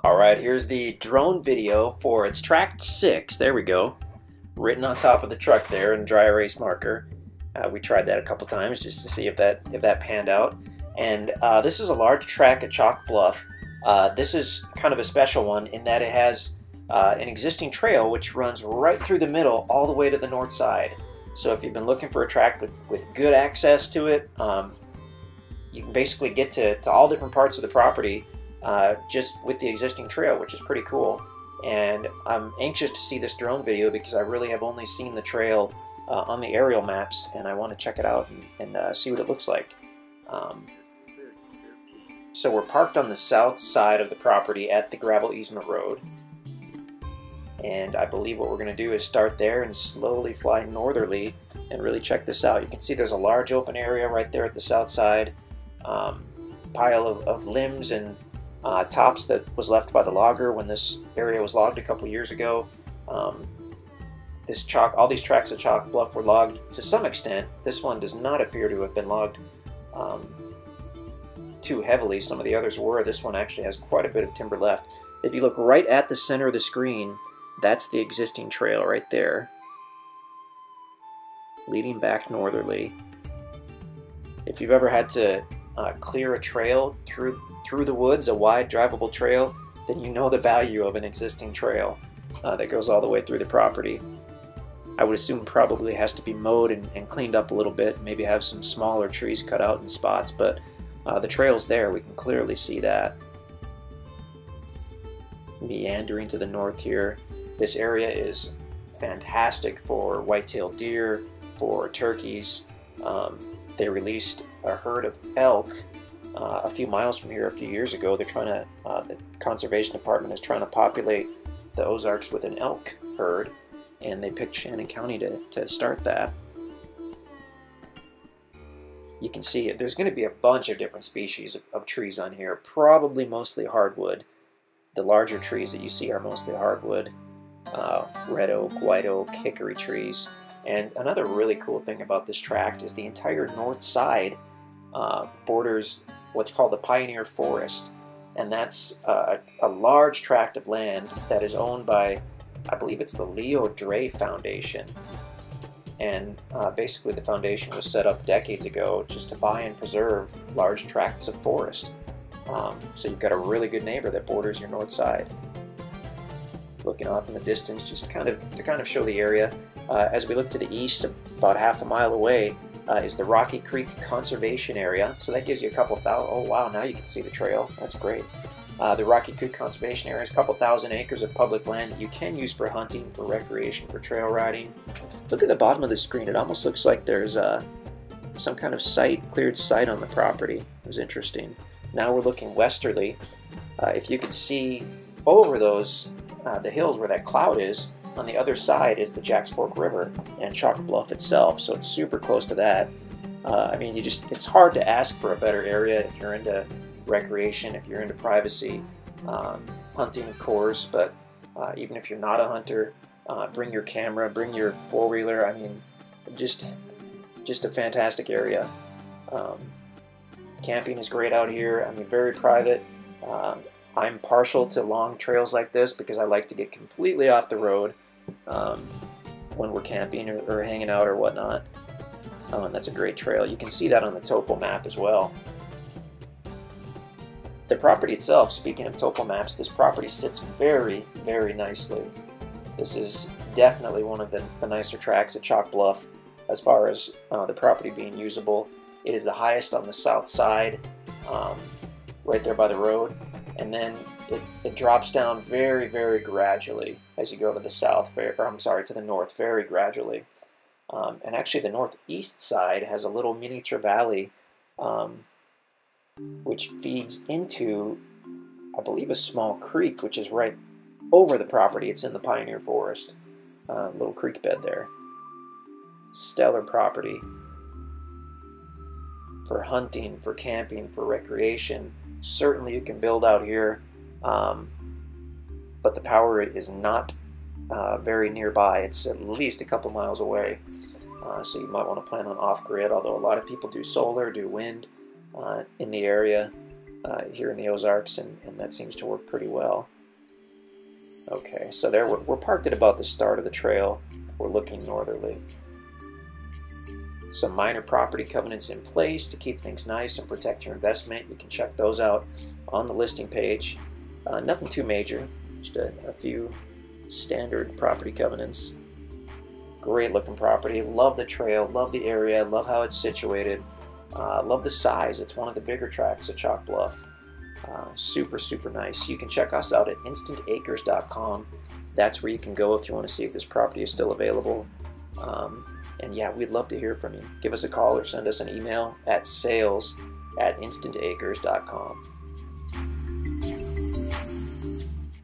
Alright, here's the drone video for its track 6, there we go, written on top of the truck there in dry erase marker. We tried that a couple times just to see if that panned out. And this is a large track at Chalk Bluff. This is kind of a special one in that it has an existing trail which runs right through the middle all the way to the north side. So if you've been looking for a track with good access to it, you can basically get to all different parts of the property just with the existing trail, which is pretty cool. And I'm anxious to see this drone video because I really have only seen the trail on the aerial maps, and I want to check it out and see what it looks like. So we're parked on the south side of the property at the gravel easement road, and I believe what we're going to do is start there and slowly fly northerly and really check this out. You can see there's a large open area right there at the south side, pile of limbs and tops that was left by the logger when this area was logged a couple years ago. All these tracks at Chalk Bluff were logged to some extent. This one does not appear to have been logged too heavily. Some of the others were. This one actually has quite a bit of timber left. If you look right at the center of the screen, that's the existing trail right there, leading back northerly. If you've ever had to clear a trail through the woods, a wide drivable trail, then you know the value of an existing trail that goes all the way through the property. I would assume probably has to be mowed and cleaned up a little bit, maybe have some smaller trees cut out in spots, but the trail's there, we can clearly see that. Meandering to the north here, this area is fantastic for white-tailed deer, for turkeys. They released a herd of elk a few miles from here a few years ago. They're trying to, the conservation department is trying to populate the Ozarks with an elk herd, and they picked Shannon County to start that. You can see there's going to be a bunch of different species of trees on here, probably mostly hardwood. The larger trees that you see are mostly hardwood, red oak, white oak, hickory trees. And another really cool thing about this tract is the entire north side borders what's called the Pioneer Forest, and that's a large tract of land that is owned by, I believe it's the Leo Dre Foundation. And basically the foundation was set up decades ago just to buy and preserve large tracts of forest. So you've got a really good neighbor that borders your north side. Looking off in the distance just to kind of show the area. As we look to the east, about half a mile away, is the Rocky Creek Conservation Area. So that gives you a couple thousand, oh wow, now you can see the trail. That's great. The Rocky Creek Conservation Area is a couple thousand acres of public land that you can use for hunting, for recreation, for trail riding. Look at the bottom of the screen. It almost looks like there's some kind of cleared site on the property. It was interesting. Now we're looking westerly. If you could see over those, the hills where that cloud is, on the other side is the Jacks Fork River and Chalk Bluff itself, so it's super close to that. I mean, it's hard to ask for a better area if you're into recreation, if you're into privacy, hunting of course, but even if you're not a hunter, bring your camera, bring your four-wheeler. I mean, just a fantastic area. Camping is great out here. I mean, very private. I'm partial to long trails like this because I like to get completely off the road when we're camping or hanging out or whatnot. And that's a great trail. You can see that on the topo map as well. The property itself, speaking of topo maps, this property sits very, very nicely. This is definitely one of the nicer tracks at Chalk Bluff as far as the property being usable. It is the highest on the south side, right there by the road, and then it drops down very, very gradually as you go to the south, or I'm sorry, to the north, very gradually. And actually the northeast side has a little miniature valley which feeds into, I believe, a small creek, which is right over the property. It's in the Pioneer Forest. Little creek bed there. Stellar property for hunting, for camping, for recreation. Certainly you can build out here, but the power is not very nearby. It's at least a couple miles away. So you might want to plan on off-grid, although a lot of people do solar, do wind in the area. here in the Ozarks, and that seems to work pretty well. Okay, so there we're parked at about the start of the trail. We're looking northerly. Some minor property covenants in place to keep things nice and protect your investment. You can check those out on the listing page. Nothing too major, just a few standard property covenants. Great looking property. Love the trail, love the area, love how it's situated. Love the size. It's one of the bigger tracts of Chalk Bluff. Super, super nice. You can check us out at InstantAcres.com. That's where you can go if you want to see if this property is still available. And yeah, we'd love to hear from you. Give us a call or send us an email at sales@InstantAcres.com.